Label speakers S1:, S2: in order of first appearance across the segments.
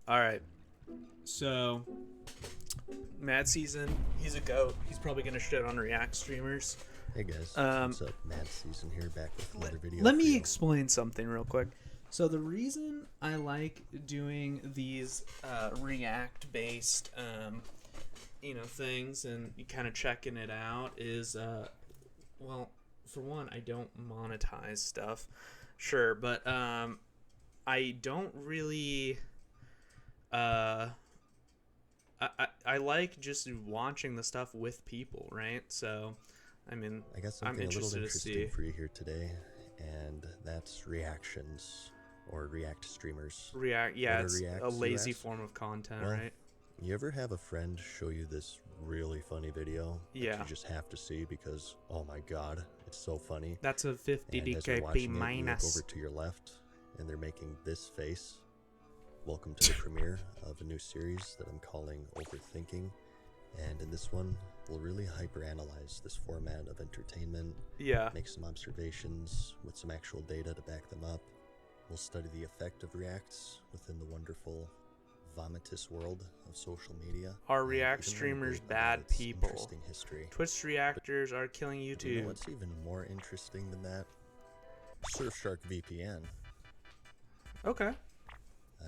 S1: All right. So, Mad Season, he's a goat. He's probably going to shit on React streamers.
S2: Hey guys, what's up? Mad Season here, back with another video.
S1: Let me explain something real quick. So the reason I like doing these React-based, things and kind of checking it out is, well, for one, I don't monetize stuff, sure, but I don't really. I like just watching the stuff with people, right? So, I mean,
S2: I got something a little interesting for you here today, and that's reactions or React streamers.
S1: Yeah, it's a lazy form of content, right?
S2: You ever have a friend show you this really funny video that you just have to see because, oh my god, it's so funny.
S1: That's a 50
S2: and as you're watching it, you look over to your left, and they're making this face. Welcome to the premiere of a new series that I'm calling Overthinking, and in this one, we'll really hyper-analyze this format of entertainment, make some observations with some actual data to back them up. We'll study the effect of reacts within the wonderful, vomitous world of social media.
S1: Are React streamers bad people?
S2: Interesting history.
S1: Twitch reactors are killing YouTube.
S2: You know what's even more interesting than that? Surfshark VPN.
S1: Okay.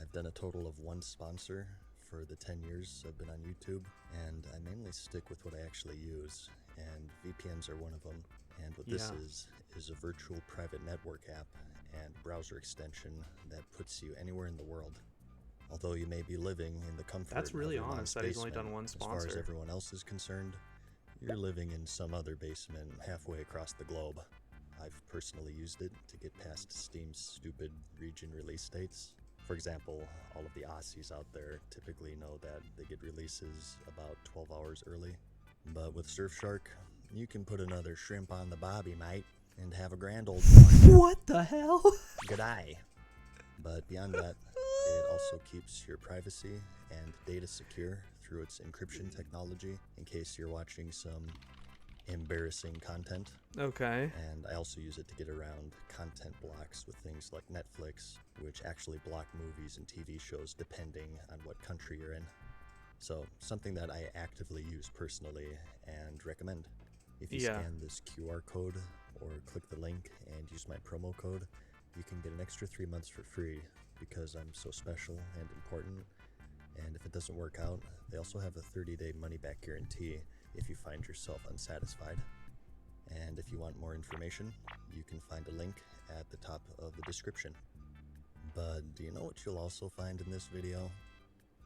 S2: I've done a total of one sponsor for the 10 years I've been on YouTube, and I mainly stick with what I actually use, and VPNs are one of them. And what this is a virtual private network app and browser extension that puts you anywhere in the world. Although you may be living in the comfort
S1: That's really
S2: of
S1: honest that he's only done one sponsor.
S2: As far as everyone else is concerned, you're living in some other basement halfway across the globe. I've personally used it to get past Steam's stupid region release dates. For example, all of the Aussies out there typically know that they get releases about 12 hours early. But with Surfshark, you can put another shrimp on the bobby, mate, and have a grand old time.
S1: What the hell?
S2: Good eye. But beyond that, it also keeps your privacy and data secure through its encryption technology in case you're watching some embarrassing content.
S1: Okay.
S2: And I also use it to get around content blocks with things like Netflix, which actually block movies and TV shows depending on what country you're in. So something that I actively use personally and recommend. If you scan this QR code or click the link and use my promo code, you can get an extra 3 months for free because I'm so special and important. And if it doesn't work out, they also have a 30-day money-back guarantee if you find yourself unsatisfied. And if you want more information, you can find a link at the top of the description. But do you know what you'll also find in this video?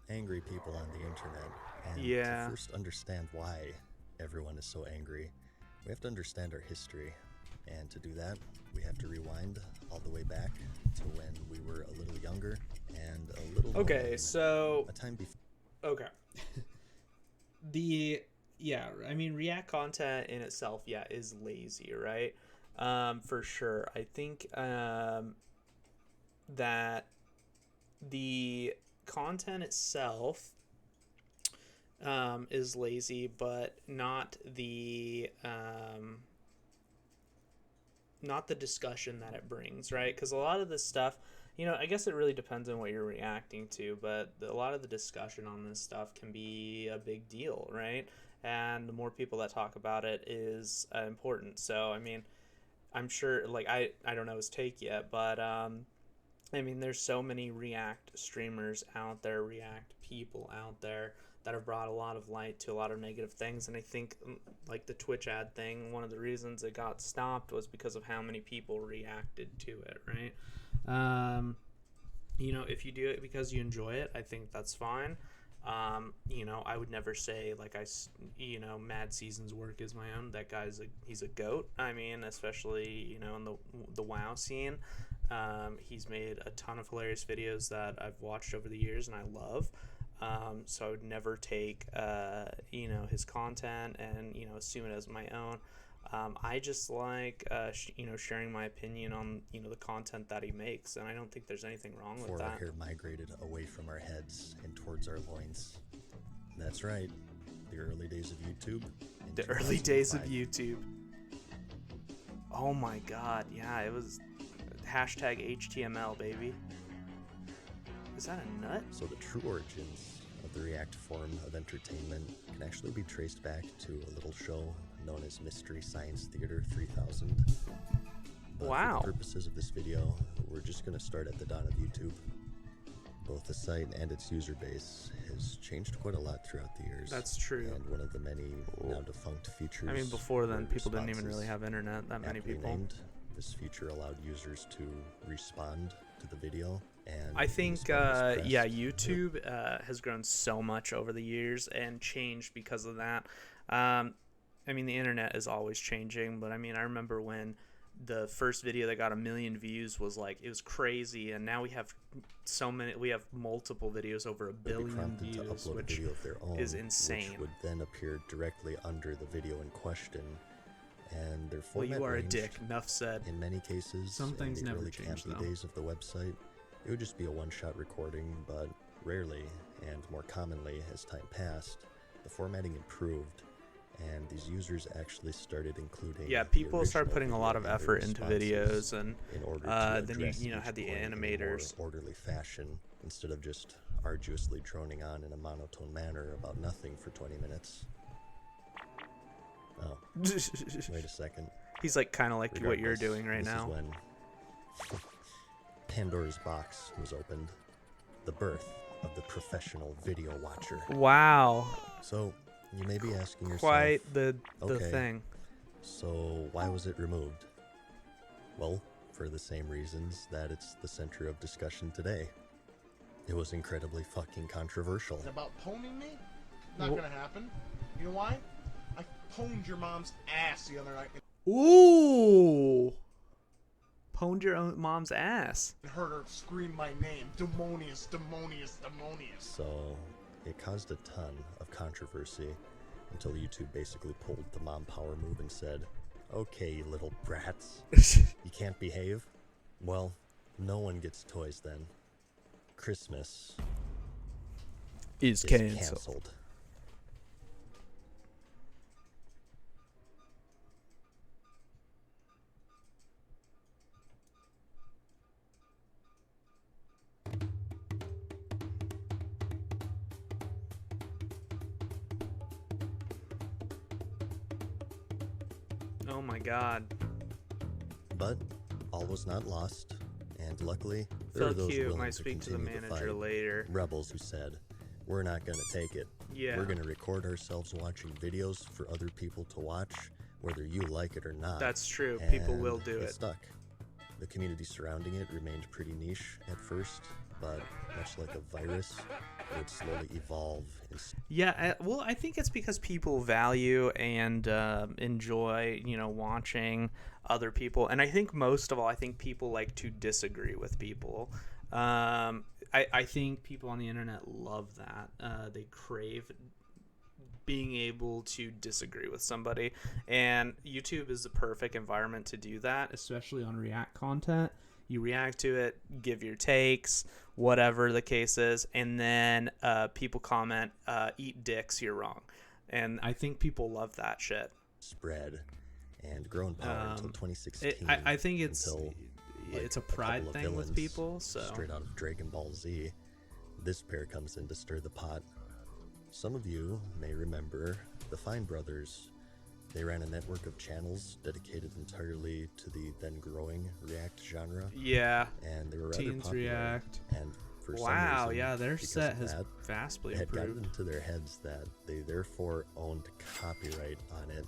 S2: Angry people on the internet. And to first understand why everyone is so angry, we have to understand our history. And to do that, we have to rewind all the way back to when we were a little younger and a little
S1: Okay, so
S2: a time before.
S1: Okay. I mean, React content in itself, is lazy, right? For sure. I think that the content itself is lazy, but not the discussion that it brings, right? Because a lot of this stuff, I guess it really depends on what you're reacting to, but a lot of the discussion on this stuff can be a big deal, right? And the more people that talk about it is important. So, I mean, I'm sure, I don't know his take yet, but, there's so many React streamers out there, React people out there that have brought a lot of light to a lot of negative things. And I think, the Twitch ad thing, one of the reasons it got stopped was because of how many people reacted to it, right? If you do it because you enjoy it, I think that's fine. I would never say Mad Season's work is my own. That he's a goat. I mean, especially, in the WoW scene. He's made a ton of hilarious videos that I've watched over the years and I love. So I would never take, his content and, assume it as my own. I just like, sharing my opinion on, the content that he makes, and I don't think there's anything wrong with that.
S2: Our hair migrated away from our heads and towards our loins. That's right. The early days of YouTube.
S1: The early days of YouTube. Oh my god, yeah, it was #HTML, baby. Is that a nut?
S2: So the true origins of the React form of entertainment can actually be traced back to a little show known as Mystery Science Theater 3000. But
S1: Wow.
S2: for the purposes of this video, we're just going to start at the dawn of YouTube. Both the site and its user base has changed quite a lot throughout the years.
S1: That's true.
S2: And one of the many now defunct features.
S1: I mean, before then,
S2: were
S1: people didn't even
S2: responses.
S1: really have internet, that many
S2: Aptly
S1: people.
S2: named, this feature allowed users to respond to the video. And
S1: I think,
S2: when the spot was
S1: yeah,
S2: pressed,
S1: YouTube has grown so much over the years and changed because of that. I mean, the internet is always changing, but I mean, I remember when the first video that got 1 million views was like, it was crazy, and now we have multiple videos over 1
S2: they'd be
S1: billion
S2: prompted to
S1: views,
S2: upload a
S1: which
S2: video of their own,
S1: is insane.
S2: which would then appear directly under the video in question. And their
S1: Well,
S2: format
S1: you are a
S2: ranged,
S1: dick, enough said.
S2: in many cases,
S1: Some things
S2: in the
S1: never
S2: early
S1: change,
S2: campy
S1: though.
S2: days of the website, it would just be a one-shot recording, but rarely, and more commonly as time passed, the formatting improved, and these users actually started including
S1: Yeah,
S2: the
S1: people started
S2: original
S1: putting a
S2: video
S1: lot of
S2: in their
S1: effort into
S2: responses
S1: videos, and
S2: in order to
S1: then you
S2: address
S1: had
S2: each
S1: the
S2: point in a more
S1: animators.
S2: orderly fashion instead of just arduously droning on in a monotone manner about nothing for 20 minutes. Oh, wait a second.
S1: He's like kind of like what you're
S2: Regardless,
S1: doing right
S2: this
S1: now.
S2: is when Pandora's box was opened, the birth of the professional video watcher.
S1: Wow,
S2: So you may be asking yourself,
S1: quite the
S2: okay,
S1: thing.
S2: so why was it removed? Well, for the same reasons that it's the center of discussion today. It was incredibly fucking controversial.
S3: About pwning me? Not
S1: Wh-
S3: gonna happen. You know why? I pwned your mom's ass the other night
S1: Ooh, pwned your own mom's ass.
S3: and heard her scream my name. Demonius, Demonius, Demonius.
S2: So it caused a ton of controversy until YouTube basically pulled the mom power move and said, okay, you little brats, you can't behave? Well, no one gets toys then. Christmas
S1: Is
S2: is canceled.
S1: Oh my God.
S2: But all was not lost, and luckily there are
S1: Felt
S2: those
S1: cute.
S2: willing
S1: Might
S2: to
S1: speak to the
S2: continue to
S1: manager
S2: fight.
S1: later.
S2: Rebels who said, we're not going to take it.
S1: Yeah.
S2: We're going to record ourselves watching videos for other people to watch, whether you like it or not.
S1: That's true. People
S2: And
S1: will do it.
S2: stuck. The community surrounding it remained pretty niche at first, but much like a virus, it would slowly evolve.
S1: Yeah, well, I think it's because people value and enjoy, watching other people. And I think most of all, I think people like to disagree with people. I think people on the internet love that. They crave being able to disagree with somebody. And YouTube is the perfect environment to do that, especially on React content. You react to it, give your takes, whatever the case is, and then people comment, eat dicks, you're wrong. And I think people love that shit.
S2: Spread and grow in power until 2016.
S1: I think it's
S2: until, like,
S1: it's a pride
S2: couple of
S1: thing with
S2: villains
S1: people. So
S2: straight out of Dragon Ball Z, this pair comes in to stir the pot. Some of you may remember the Fine Brothers. They ran a network of channels dedicated entirely to the then growing React genre,
S1: yeah,
S2: and they were rather
S1: Teens
S2: popular.
S1: React.
S2: And for
S1: Wow,
S2: some reason,
S1: yeah, their
S2: because
S1: set
S2: of
S1: has
S2: that,
S1: vastly
S2: it had gotten
S1: improved.
S2: into their heads that they therefore owned copyright on it.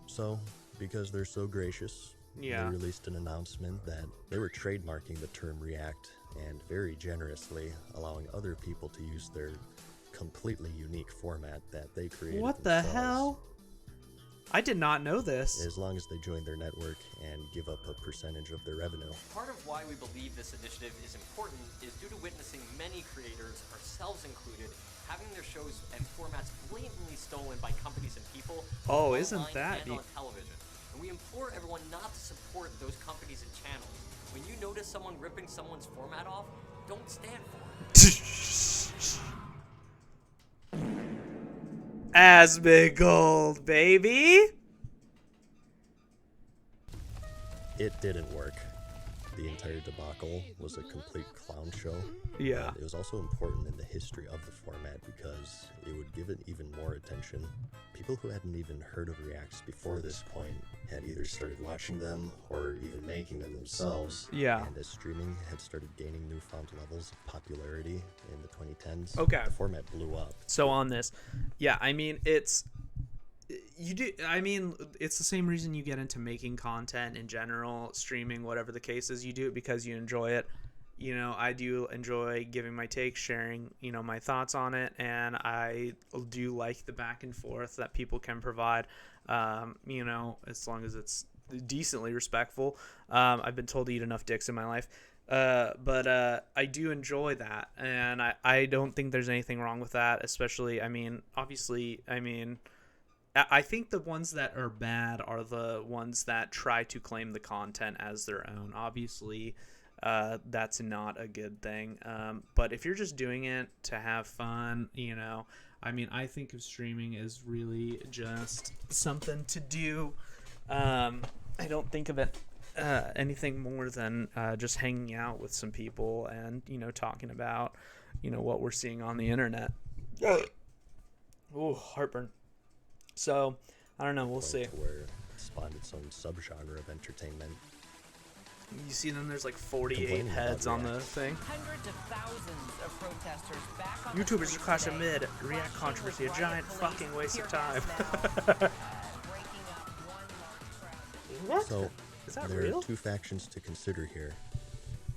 S2: So, because they're so gracious,
S1: Yeah.
S2: they released an announcement that they were trademarking the term React and very generously allowing other people to use their completely unique format that they created
S1: What the
S2: themselves,
S1: hell? I did not know this.
S2: as long as they join their network and give up a percentage of their revenue.
S4: Part of why we believe this initiative is important is due to witnessing many creators, ourselves included, having their shows and formats blatantly stolen by companies and people.
S1: Oh,
S4: both
S1: isn't
S4: online
S1: that
S4: and on television. And we implore everyone not to support those companies and channels. When you notice someone ripping someone's format off, don't stand for it.
S1: Asmongold, baby.
S2: It didn't work. the entire debacle was a complete clown show.
S1: Yeah.
S2: But it was also important in the history of the format because it would give it even more attention. People who hadn't even heard of Reacts before this point had either started watching them or even making them themselves.
S1: Yeah.
S2: And as streaming had started gaining newfound levels of popularity in the 2010s,
S1: Okay.
S2: the format blew up.
S1: So on this, yeah, I mean, it's the same reason you get into making content in general, streaming, whatever the case is. You do it because you enjoy it. You know, I do enjoy giving my takes, sharing, you know, my thoughts on it, and I do like the back and forth that people can provide, you know, as long as it's decently respectful. I've been told to eat enough dicks in my life. But I do enjoy that, and I don't think there's anything wrong with that, especially, I mean, obviously, I mean, I think the ones that are bad are the ones that try to claim the content as their own. Obviously, that's not a good thing. But if you're just doing it to have fun, you know, I mean, I think of streaming as really just something to do. I don't think of it anything more than just hanging out with some people and, you know, talking about, you know, what we're seeing on the internet. Ooh, heartburn. So, I don't know. We'll see.
S2: Where it spawned its own subgenre of entertainment.
S1: You see them, there's like 48
S2: Complaining
S1: heads
S2: about
S1: on the
S2: Reacts.
S1: thing.
S5: Hundreds of thousands of protesters back on the
S1: YouTubers are
S5: streets
S1: clashing
S5: today,
S1: mid. React
S5: marching
S1: controversy,
S5: with
S1: a giant
S5: riot
S1: fucking
S5: police,
S1: waste of
S5: tear
S1: time.
S5: gas now, breaking up one large crowd.
S1: What?
S2: So,
S1: Is that
S2: there
S1: real?
S2: are two factions to consider here.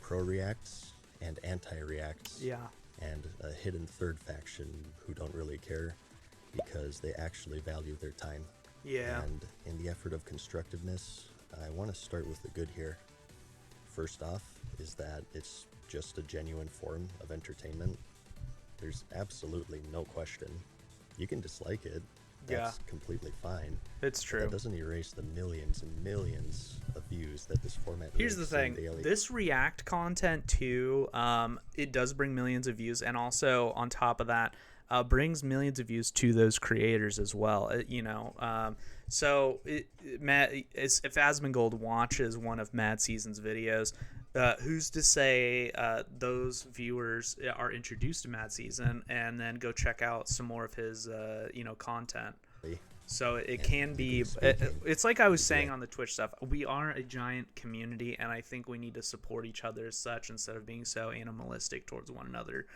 S2: Pro-Reacts and anti-Reacts.
S1: Yeah.
S2: And a hidden third faction who don't really care because they actually value their time.
S1: Yeah.
S2: And in the effort of constructiveness, I want to start with the good here. First off is that it's just a genuine form of entertainment. There's absolutely no question. You can dislike it. That's completely fine.
S1: It's
S2: But
S1: true.
S2: that doesn't erase the millions and millions of views that this format
S1: Here's the
S2: rakes
S1: thing.
S2: in daily.
S1: This React content too, it does bring millions of views, and also on top of that, brings millions of views to those creators as well. You know, so Matt, if Asmongold watches one of Mad Season's videos, who's to say those viewers are introduced to Mad Season and then go check out some more of his you know, content? So it can be, it's like I was saying on the Twitch stuff, we are a giant community, and I think we need to support each other as such instead of being so animalistic towards one another.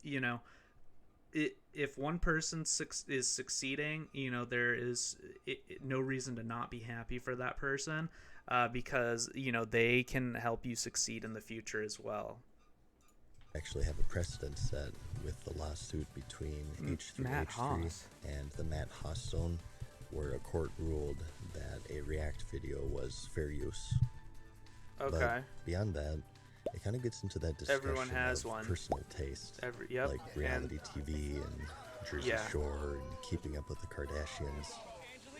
S1: You know, if one person is succeeding, you know, there is no reason to not be happy for that person, because, you know, they can help you succeed in the future as well.
S2: Actually have a precedent set with the lawsuit between
S1: Matt
S2: H3H3
S1: Haas.
S2: and the Matt Haas Zone, where a court ruled that a React video was fair use.
S1: Okay.
S2: But beyond that, it kind of gets into that discussion
S1: Everyone has
S2: of
S1: one.
S2: personal taste,
S1: Yep.
S2: like reality TV and Jersey
S1: Yeah.
S2: Shore and Keeping Up with the Kardashians.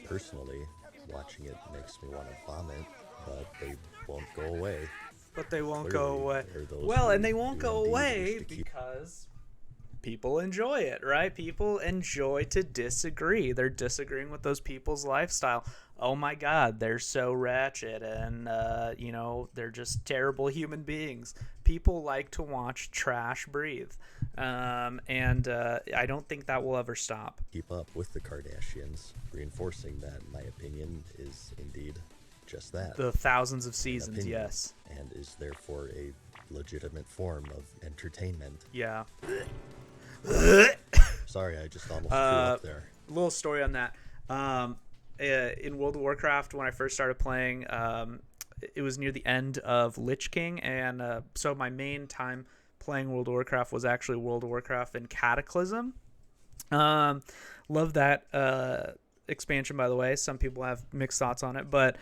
S2: Personally, watching it makes me want to vomit, but they won't go away.
S1: But they won't go
S2: Clearly,
S1: away.
S2: there are those
S1: Well,
S2: who
S1: and they won't
S2: do
S1: go
S2: indeed
S1: away
S2: wish to keep-
S1: because people enjoy it, right? People enjoy to disagree. They're disagreeing with those people's lifestyle. Oh my God, they're so ratchet, and you know, they're just terrible human beings. People like to watch trash breathe, and I don't think that will ever stop.
S2: keep up with the Kardashians, reinforcing that my opinion is indeed just that.
S1: The thousands of
S2: an
S1: seasons,
S2: opinion,
S1: yes,
S2: and is therefore a legitimate form of entertainment.
S1: yeah.
S2: Sorry, I just almost threw up there.
S1: Little story on that. In World of Warcraft, when I first started playing, it was near the end of Lich King, and so my main time playing World of Warcraft was actually World of Warcraft and Cataclysm. Love that expansion, by the way. Some people have mixed thoughts on it, but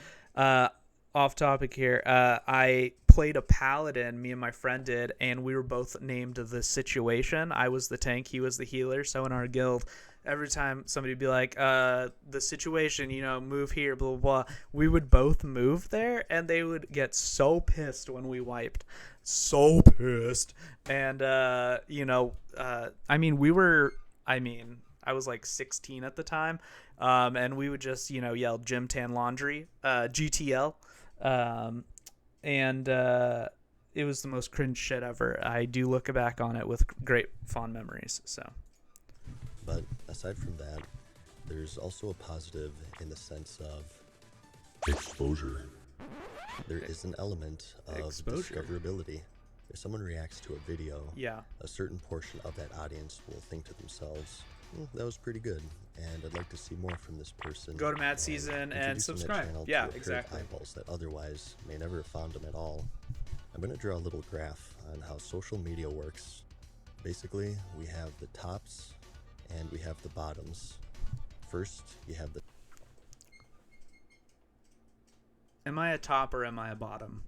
S1: off topic here, I played a paladin, me and my friend did, and we were both named The Situation. I was the tank, he was the healer. So in our guild, every time somebody would be like, The Situation, you know, move here, blah, blah, blah, we would both move there, and they would get so pissed when we wiped. So pissed. And, you know, I mean, I was like 16 at the time, and we would just, you know, yell Gym Tan Laundry, GTL. and it was the most cringe shit ever. I do look back on it with great fond memories. So,
S2: But aside from that, there's also a positive in the sense of exposure. There is an element of
S1: Exposure.
S2: discoverability. If someone reacts to a video,
S1: yeah.
S2: a certain portion of that audience will think to themselves, that was pretty good, and I'd like to see more from this person.
S1: Go to Mad
S2: and
S1: Season and
S2: introducing that
S1: subscribe.
S2: channel
S1: Yeah,
S2: to a pair of
S1: exactly.
S2: eyeballs that otherwise may never have found them at all. I'm going to draw a little graph on how social media works. Basically, we have the tops and we have the bottoms. First, you have the
S1: Am I a top or am I a bottom?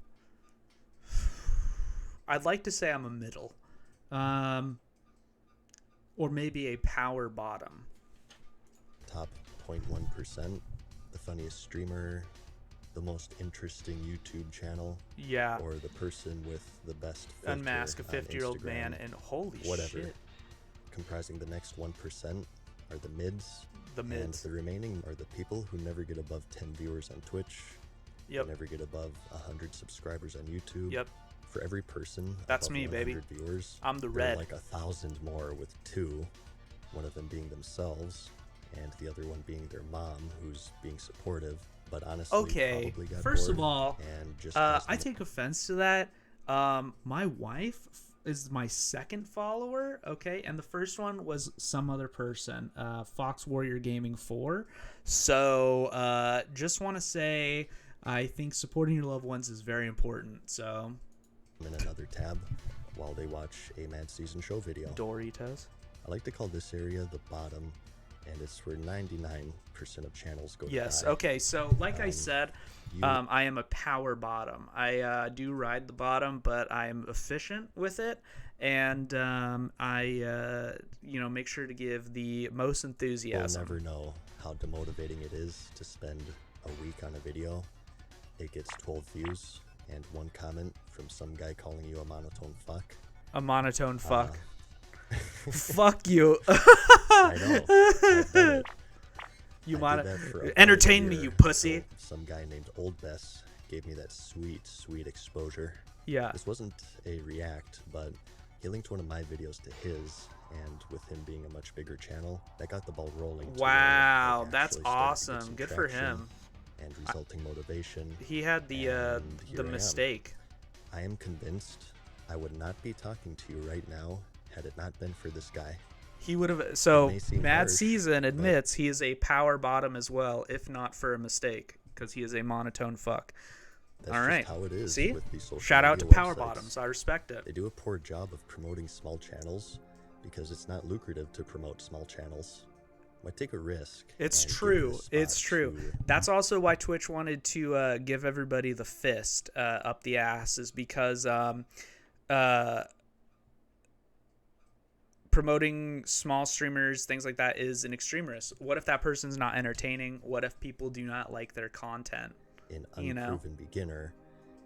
S1: I'd like to say I'm a middle. Or maybe a power bottom.
S2: top 0.1%, the funniest streamer, the most interesting YouTube channel,
S1: Yeah.
S2: or the person with the best filter
S1: Unmask a
S2: on
S1: 50-year-old
S2: Instagram,
S1: man and holy
S2: whatever.
S1: shit.
S2: Comprising the next 1% are the mids,
S1: The mids.
S2: and the remaining are the people who never get above 10 viewers on Twitch,
S1: Yep.
S2: they never get above 100 subscribers on YouTube.
S1: Yep.
S2: For every person
S1: That's
S2: above
S1: me,
S2: 100
S1: baby.
S2: viewers,
S1: I'm the
S2: there are
S1: red.
S2: like 1,000 more with 2, one of them being themselves, and the other one being their mom, who's being supportive, but honestly
S1: Okay.
S2: probably got
S1: First of
S2: bored
S1: all,
S2: and just
S1: I
S2: asked them-
S1: take offense to that. My wife is my second follower, okay, and the first one was some other person, Fox Warrior Gaming 4. So, just want to say, I think supporting your loved ones is very important. So,
S2: in another tab while they watch a Mad Season show video.
S1: Doritos.
S2: I like to call this area the bottom, and it's where 99% of channels go
S1: Yes.
S2: to die.
S1: Okay. So, like I said,
S2: you-
S1: I am a power bottom. I do ride the bottom, but I am efficient with it, and I make sure to give the most
S2: You'll
S1: enthusiasm.
S2: never know how demotivating it is to spend a week on a video. It gets 12 views and 1 comment from some guy calling you a monotone fuck.
S1: A monotone fuck. Fuck you.
S2: I know. I've done it.
S1: You
S2: I
S1: mono-
S2: did that for about
S1: entertain
S2: a
S1: me,
S2: year
S1: you pussy.
S2: until some guy named Old Bess gave me that sweet, sweet exposure.
S1: Yeah.
S2: This wasn't a react, but he linked one of my videos to his, and with him being a much bigger channel, that got the ball rolling. to where
S1: Wow,
S2: it
S1: that's
S2: actually started to get
S1: awesome.
S2: some
S1: Good for
S2: traction
S1: him.
S2: And resulting motivation.
S1: He had the
S2: And here I am.
S1: mistake.
S2: I am convinced I would not be talking to you right now had it not been for this guy.
S1: He would have. So
S2: may seem
S1: Mad
S2: harsh,
S1: Season
S2: but-
S1: admits he is a power bottom as well, if not for a mistake, because he is a monotone fuck.
S2: That's
S1: All right.
S2: just how it is
S1: See?
S2: with these social
S1: Shout out to
S2: media
S1: power
S2: websites.
S1: bottoms. I respect it.
S2: They do a poor job of promoting small channels because it's not lucrative to promote small channels. Why take a risk?
S1: It's
S2: and give
S1: true.
S2: this
S1: It's
S2: spot
S1: true.
S2: to-
S1: That's also why Twitch wanted to give everybody the fist up the ass, is because promoting small streamers, things like that, is an extreme risk. What if that person's not entertaining? What if people do not like their content?
S2: an
S1: you know?
S2: unproven beginner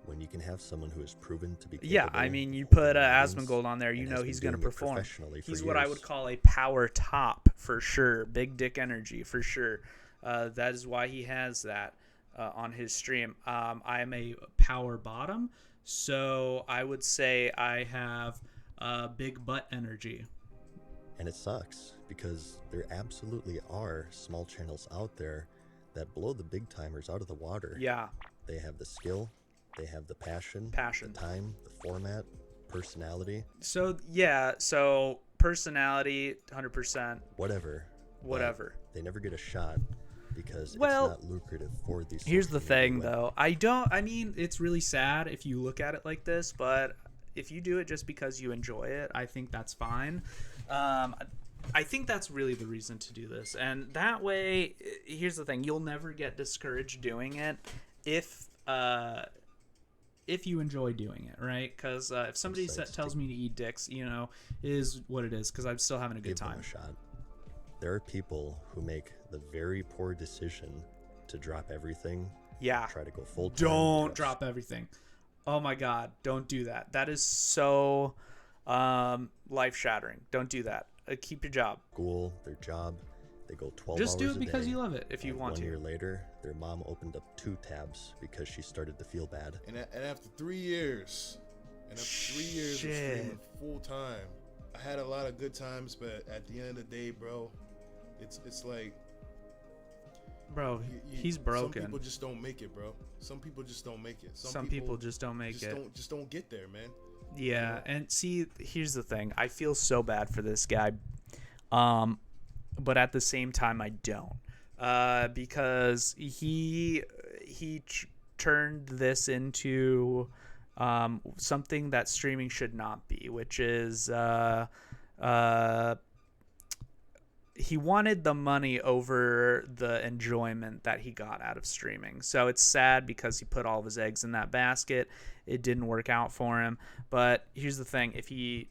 S2: when you can have someone who is proven to be capable.
S1: Yeah, I mean, you
S2: of
S1: put
S2: holding audience
S1: Asmongold on there, you
S2: and
S1: know
S2: has
S1: he's
S2: been
S1: going to
S2: doing it
S1: perform.
S2: professionally for
S1: He's what I
S2: years.
S1: would call a power top for sure. Big dick energy for sure. That is why he has that on his stream. I am a power bottom, so I would say I have big butt energy.
S2: And it sucks because there absolutely are small channels out there that blow the big timers out of the water.
S1: Yeah,
S2: They have the skill, they have the passion,
S1: Passion.
S2: the time, the format, personality,
S1: so yeah, so personality, 100%,
S2: whatever.
S1: whatever.
S2: But they never get a shot because
S1: Well,
S2: it's not lucrative for these.
S1: Here's
S2: social
S1: the
S2: media
S1: thing, though. I mean, it's really sad if you look at it like this, but if you do it just because you enjoy it, I think that's fine. I think that's really the reason to do this. And that way, here's the thing. You'll never get discouraged doing it if you enjoy doing it, right? Because if somebody
S2: Besides
S1: tells me to eat dicks, is what it is, because I'm still having a good
S2: Give them
S1: time.
S2: a shot. There are people who make the very poor decision to drop everything,
S1: Yeah.
S2: try to go full time.
S1: Don't drop everything. Oh my God, don't do that. That is so life shattering. Don't do that. Keep your job.
S2: School, their job. They go 12
S6: Just
S2: hours
S6: do it
S2: a
S6: because
S2: day,
S6: you love it if you
S2: and
S6: want
S2: 1
S6: to.
S2: year later, their mom opened up 2 tabs because she started to feel bad.
S7: And after 3 years, of streaming full time, I had a lot of good times, but at the end of the day, bro, it's like,
S6: Bro, he's broken.
S7: Some people just don't make it, bro. Some people just don't make it.
S6: Some people just don't make it.
S7: Just don't get there, man.
S6: Yeah, and see, here's the thing. I feel so bad for this guy, but at the same time, I don't, because he turned this into something that streaming should not be, which is he wanted the money over the enjoyment that he got out of streaming. So it's sad because he put all of his eggs in that basket. It didn't work out for him. But here's the thing. If he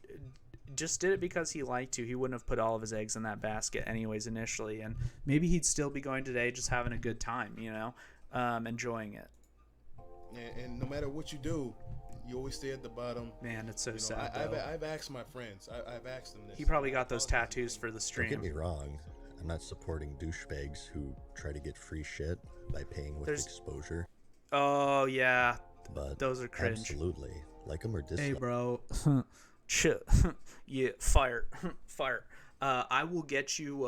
S6: just did it because he liked to, he wouldn't have put all of his eggs in that basket anyways initially. And maybe he'd still be going today just having a good time, you know, enjoying it.
S7: And no matter what you do, you always stay at the bottom.
S6: Man, it's so
S7: You know,
S6: sad.
S7: I've asked my friends. I've asked them this.
S6: He probably got those tattoos for the stream.
S2: Don't get me wrong. I'm not supporting douchebags who try to get free shit by paying with exposure.
S6: Oh, yeah.
S2: But
S6: those are cringe.
S2: Absolutely. Like them or dislike.
S6: Hey, bro. Yeah, fire. Fire. I will get you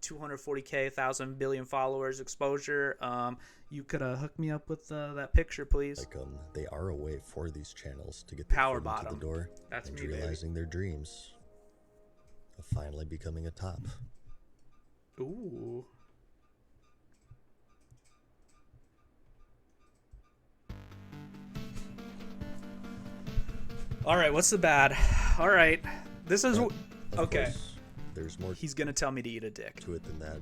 S6: 240K, 1,000 billion followers exposure. You could hook me up with that picture, please.
S2: Like they are a way for these channels to get their
S6: Power
S2: foot into
S6: bottom.
S2: the door
S6: That's
S2: and
S6: me,
S2: realizing their dreams of finally becoming a top.
S6: Ooh. All right, what's the bad? All right, this is
S2: But, of
S6: okay.
S2: course, there's more
S6: He's gonna tell me to eat a dick.
S2: to it than that.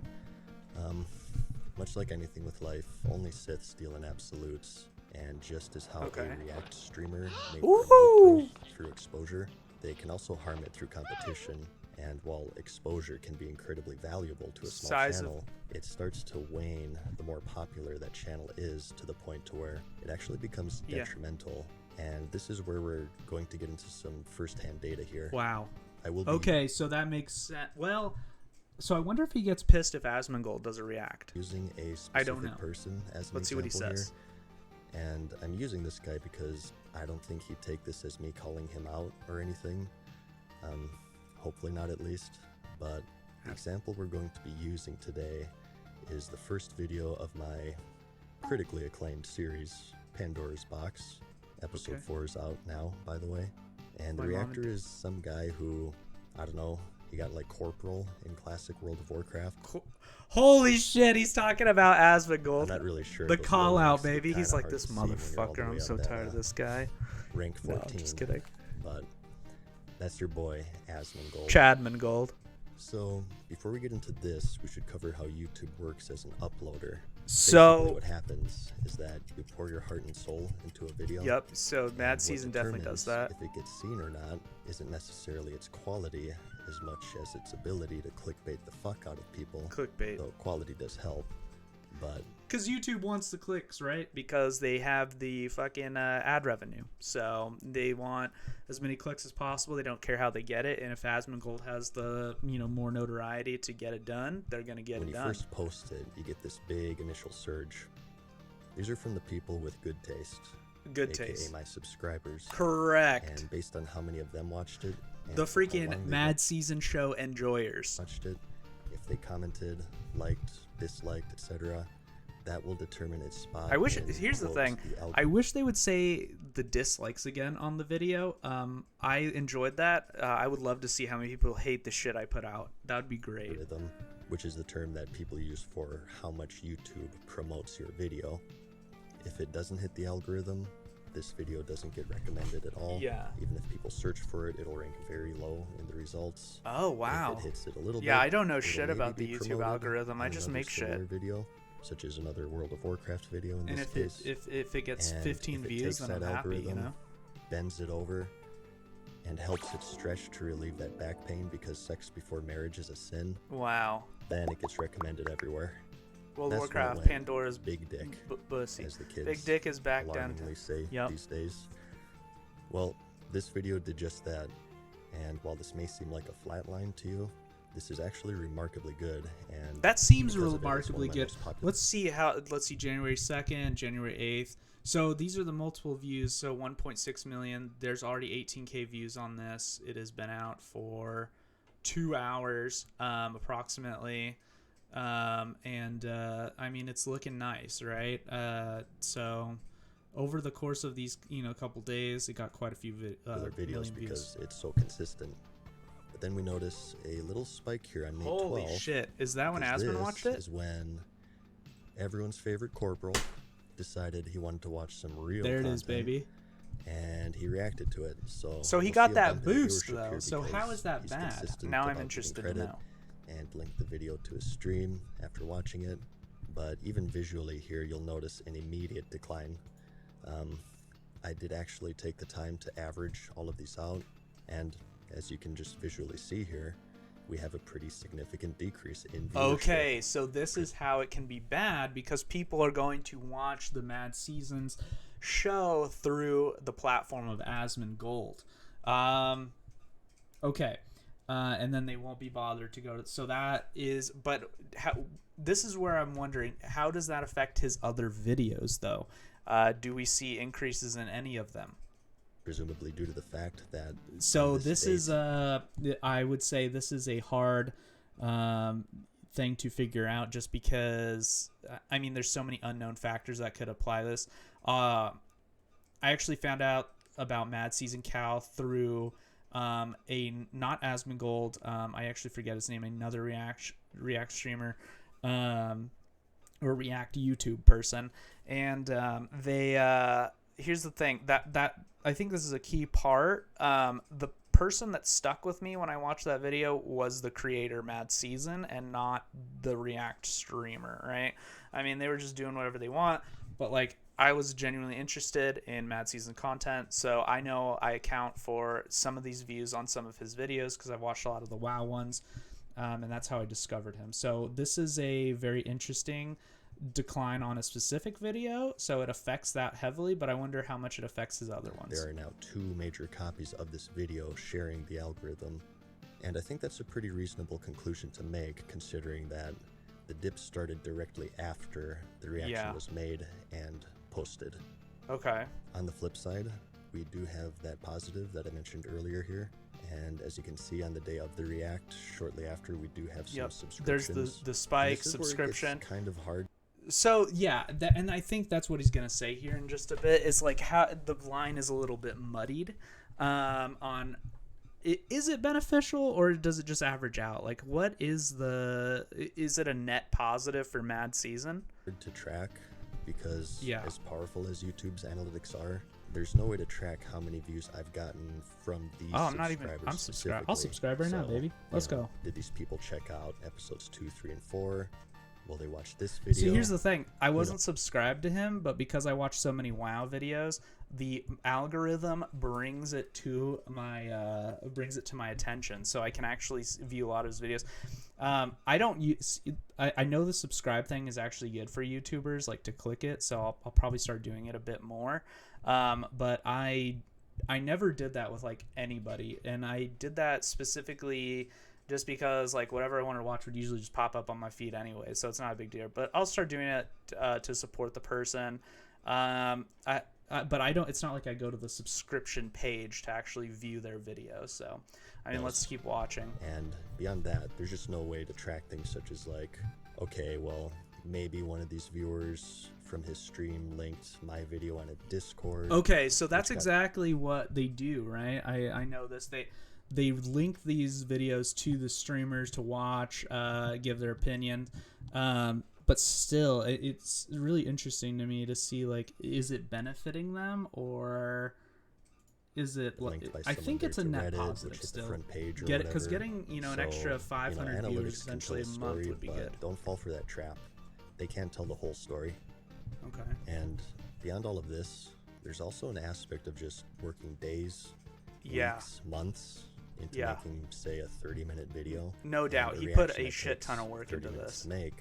S2: Much like anything with life, only Siths deal in absolutes, and just as how
S6: Okay.
S2: a React streamer may
S6: Woohoo!
S2: promote growth through exposure, they can also harm it through competition. And while exposure can be incredibly valuable to a small
S6: Size of-
S2: channel, it starts to wane the more popular that channel is, to the point to where it actually becomes
S6: Yeah.
S2: detrimental. And this is where we're going to get into some first-hand data here.
S6: Wow.
S2: I will be
S6: Okay, so that makes sense. Well, so I wonder if he gets pissed if Asmongold doesn't react.
S2: using a
S6: I don't
S2: specific
S6: know.
S2: person as an
S6: Let's see what he
S2: example
S6: says.
S2: here. And I'm using this guy because I don't think he'd take this as me calling him out or anything. Hopefully not, at least. But the example we're going to be using today is the first video of my critically acclaimed series, Pandora's Box. Episode
S6: Okay.
S2: 4 is out now, by the way. And the
S6: My mom
S2: reactor
S6: and-
S2: is some guy who, I don't know, he got like Corporal in classic World of Warcraft.
S6: Holy shit, he's talking about
S2: I'm
S6: Asmongold.
S2: not really sure.
S6: The
S2: those
S6: call out,
S2: low ranks are
S6: baby. He's
S2: kinda
S6: like,
S2: hard
S6: this
S2: to see when you're all the
S6: motherfucker.
S2: way
S6: I'm
S2: up
S6: so
S2: that,
S6: tired of this guy.
S2: Rank 14.
S6: No, I'm just kidding.
S2: But that's your boy, Asmongold.
S6: Chadman-Gold.
S2: So, before we get into this, we should cover how YouTube works as an uploader.
S6: So-
S2: Basically what happens is that you pour your heart and soul into a video.
S6: Yep, so
S2: and
S6: Mad
S2: what
S6: Season definitely does
S2: determines
S6: that.
S2: If it gets seen or not isn't necessarily its quality as much as its ability to clickbait the fuck out of people.
S6: Clickbait.
S2: Though quality does help, but
S6: Because YouTube wants the clicks, right? Because they have the fucking ad revenue. So they want as many clicks as possible. They don't care how they get it. And if Asmongold has the, more notoriety to get it done, they're going to get
S2: when
S6: it
S2: you
S6: done.
S2: first post it, you get this big initial surge. These are from the people with good taste.
S6: Good
S2: AKA
S6: taste.
S2: my subscribers.
S6: Correct.
S2: And based on how many of them watched it, and
S6: The
S2: for how
S6: freaking
S2: long they
S6: Mad Season show enjoyers.
S2: watched it, if they commented, liked, disliked, etc., that will determine its spot.
S6: I wish.
S2: in,
S6: Here's the
S2: quote,
S6: thing.
S2: algorithm.
S6: I wish they would say the dislikes again on the video. I enjoyed that. I would love to see how many people hate the shit I put out. That would be great.
S2: Algorithm, which is the term that people use for how much YouTube promotes your video. If it doesn't hit the algorithm, this video doesn't get recommended at all.
S6: Yeah.
S2: Even if people search for it, it'll rank very low in the results.
S6: Oh wow.
S2: If it hits it a little bit,
S6: Yeah, I don't know
S2: it'll
S6: shit
S2: maybe
S6: about the
S2: be
S6: YouTube
S2: promoted
S6: algorithm. I
S2: in
S6: just
S2: another
S6: make
S2: similar
S6: shit.
S2: video, such as another World of Warcraft video in
S6: And
S2: this
S6: if
S2: case.
S6: if it gets
S2: And
S6: 15
S2: if it
S6: views,
S2: takes
S6: then I'm
S2: that
S6: happy.
S2: algorithm, bends it over, and helps it stretch to relieve that back pain because sex before marriage is a sin,
S6: Wow.
S2: then it gets recommended everywhere.
S6: World of
S2: That's when it
S6: Warcraft,
S2: went
S6: Pandora's
S2: big dick,
S6: pussy.
S2: as the kids
S6: Big dick is back down.
S2: alarmingly say
S6: Yep.
S2: these days. Well, this video did just that, and while this may seem like a flat line to you, this is actually remarkably good, and
S6: That seems
S2: because of it, it's one of
S6: remarkably
S2: my
S6: good.
S2: most popular.
S6: Let's see January 2nd, January 8th. So these are the multiple views. So 1.6 million. There's already 18K views on this. It has been out for 2 hours, approximately. I mean, it's looking nice, right? So over the course of these, couple days, it got quite a few
S2: Popular videos
S6: million
S2: because
S6: views.
S2: it's so consistent. But then we notice a little spike here on May 12th.
S6: Holy shit. Is that when
S2: because
S6: Asman
S2: this
S6: watched it?
S2: is when everyone's favorite corporal decided he wanted to watch some real
S6: There it
S2: content,
S6: is, baby.
S2: and he reacted to it. So
S6: So he
S2: we'll
S6: got
S2: see a
S6: that
S2: bump in
S6: boost,
S2: viewership
S6: though.
S2: here
S6: So how
S2: because
S6: is that
S2: he's
S6: bad?
S2: consistent
S6: Now I'm
S2: about
S6: interested
S2: giving
S6: to
S2: credit
S6: know.
S2: and link the video to his stream after watching it. But even visually here, you'll notice an immediate decline. I did actually take the time to average all of these out, and as you can just visually see here, we have a pretty significant decrease in viewership.
S6: Okay, so this is how it can be bad, because people are going to watch the Mad Seasons show through the platform of Asman Gold. Okay. And then they won't be bothered to go to. So that is, but this is where I'm wondering, how does that affect his other videos, though? Do we see increases in any of them?
S2: Presumably due to the fact that.
S6: So this is I would say this is a hard thing to figure out, just because I mean there's so many unknown factors that could apply this. I actually found out about Mad Season Cow through a not Asmongold. I actually forget his name. Another React streamer, or React YouTube person, and they. Here's the thing that I think this is a key part. The person that stuck with me when I watched that video was the creator Mad Season, and not the React streamer, right? I mean, they were just doing whatever they want, but like I was genuinely interested in Mad Season content, so I know I account for some of these views on some of his videos because I've watched a lot of the WoW ones, and that's how I discovered him. So this is a very interesting decline on a specific video, so it affects that heavily, but I wonder how much it affects his other ones.
S2: There are now 2 major copies of this video sharing the algorithm, and I think that's a pretty reasonable conclusion to make, considering that the dip started directly after the reaction was made and posted.
S6: Okay.
S2: On the flip side, we do have that positive that I mentioned earlier here, and as you can see on the day of the react, shortly after, we do have some subscriptions.
S6: There's the spike subscription.
S2: Where it gets kind of hard.
S6: So yeah, and I think that's what he's gonna say here in just a bit. Is like how the line is a little bit muddied. Is it beneficial, or does it just average out? Like, what is it a net positive for Mad Season?
S2: To track, because as powerful as YouTube's analytics are, there's no way to track how many views I've gotten from these subscribers.
S6: I'm subscribed. I'll subscribe right now, baby. Let's go.
S2: Did these people check out episodes 2, 3, and 4? Will they watch this video?
S6: See, here's the thing. I wasn't subscribed to him, but because I watch so many WoW videos, the algorithm brings it to my attention, so I can actually view a lot of his videos. I don't use. I know the subscribe thing is actually good for YouTubers, like to click it, so I'll probably start doing it a bit more. But I never did that with like anybody, and I did that specifically just because like whatever I wanted to watch would usually just pop up on my feed anyway, so it's not a big deal. But I'll start doing it to support the person. But I don't. It's not like I go to the subscription page to actually view their videos. So I mean, let's keep watching.
S2: And beyond that, there's just no way to track things such as like, okay, well, maybe one of these viewers from his stream linked my video on a Discord.
S6: Okay, so that's exactly what they do, right? I know this. They link these videos to the streamers to watch, give their opinion. But still, it's really interesting to me to see, like, is it benefiting them, or is it? I think it's a net
S2: Reddit,
S6: positive still.
S2: Because
S6: getting an extra 500 viewers essentially a month would be good.
S2: Don't fall for that trap. They can't tell the whole story.
S6: Okay.
S2: And beyond all of this, there's also an aspect of just working days, weeks, months into making, say, a 30-minute video.
S6: No doubt, he put a shit ton of work into this.
S2: To make,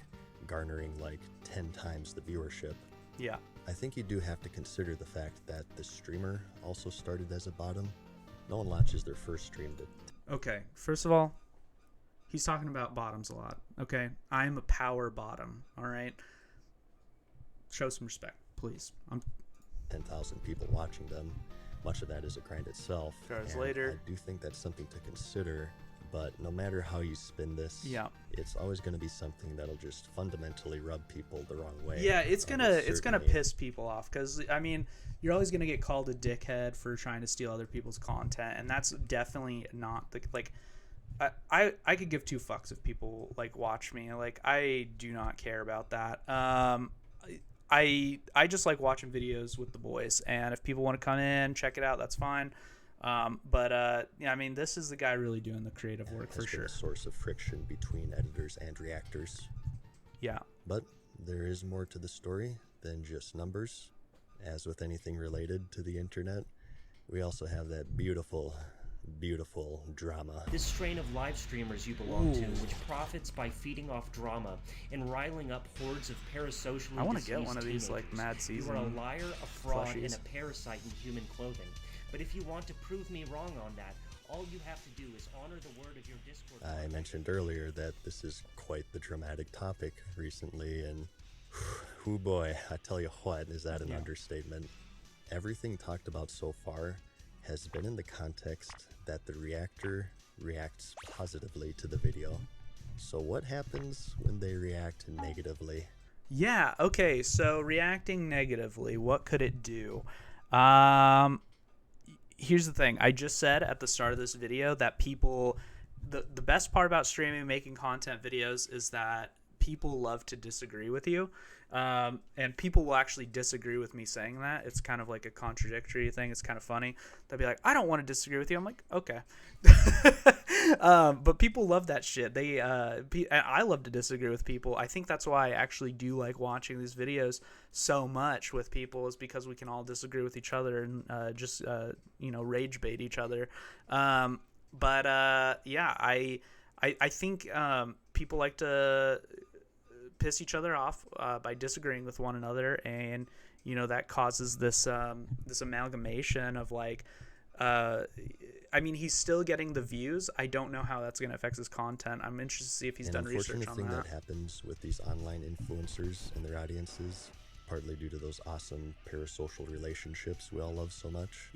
S2: garnering like 10 times the viewership.
S6: Yeah.
S2: I think you do have to consider the fact that the streamer also started as a bottom. No one launches their first stream to...
S6: Okay, first of all, He's talking about bottoms a lot. Okay, I'm a power bottom. All right, show some respect, please.
S2: 10,000 people watching them. Much of that is a grind itself.
S6: Hours
S2: and
S6: later.
S2: I do think that's something to consider. But no matter how you spin this,
S6: Yeah.
S2: it's always going to be something that'll just fundamentally rub people the wrong way.
S6: Yeah, it's gonna
S2: certainly
S6: piss people off because I mean you're always gonna get called a dickhead for trying to steal other people's content, and that's definitely not the like. I could give two fucks if people like watch me. Like I do not care about that. I just like watching videos with the boys, and if people want to come in check it out, that's fine. Yeah, I mean, this is the guy really doing the creative work for
S2: has been
S6: sure.
S2: a source of friction between editors and reactors.
S6: Yeah.
S2: But there is more to the story than just numbers. As with anything related to the internet, we also have that beautiful, beautiful drama.
S8: This strain of live streamers you belong to, which profits by feeding off drama and riling up hordes of parasocially
S6: I want to
S8: diseased
S6: get one of these like
S8: teenagers.
S6: Mad Season.
S8: You are a liar, a fraud, and
S6: plushies.
S8: a parasite in human clothing. But if you want to prove me wrong on that, all you have to do is honor the word of your Discord.
S2: I mentioned earlier that this is quite the dramatic topic recently, and whew boy, I tell you what, is that an understatement? Everything talked about so far has been in the context that the reactor reacts positively to the video. So what happens when they react negatively?
S6: Yeah, okay, so reacting negatively, what could it do? Here's the thing. I just said at the start of this video that people, the best part about streaming, making content videos is that people love to disagree with you. And people will actually disagree with me saying that. It's kind of like a contradictory thing. It's kind of funny. They'll be like, I don't want to disagree with you. I'm like, okay. But people love that shit. I love to disagree with people. I think that's why I actually do like watching these videos so much with people, is because we can all disagree with each other and just rage bait each other. Yeah, I think people like to piss each other off by disagreeing with one another, and that causes this this amalgamation of like I mean, he's still getting the views. I don't know how that's going to affect his content. I'm interested to see if he's done research on that.
S2: An unfortunate thing that happens with these online influencers and their audiences, partly due to those awesome parasocial relationships we all love so much,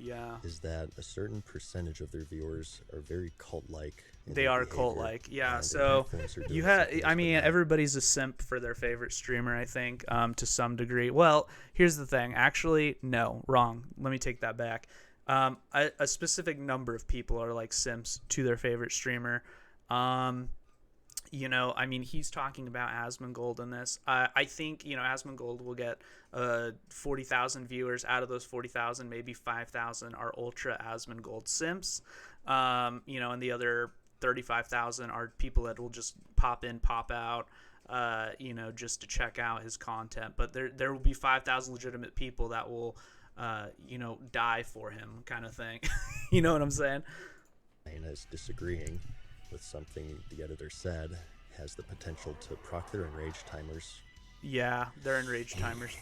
S2: is that a certain percentage of their viewers are very cult-like.
S6: They are cult-like, yeah. So you have, I mean, everybody's a simp for their favorite streamer, I think, to some degree. Well, here's the thing. Actually, no, wrong. Let me take that back. A specific number of people are like simps to their favorite streamer. I mean, he's talking about Asmongold in this. I think, Asmongold will get 40,000 viewers. Out of those 40,000, maybe 5,000 are ultra Asmongold simps. And the other 35,000 are people that will just pop in, pop out, just to check out his content. But there will be 5,000 legitimate people that will, die for him, kind of thing. You know what I'm saying?
S2: And as disagreeing with something the editor said has the potential to proc their enrage timers.
S6: Yeah, they're enrage timers.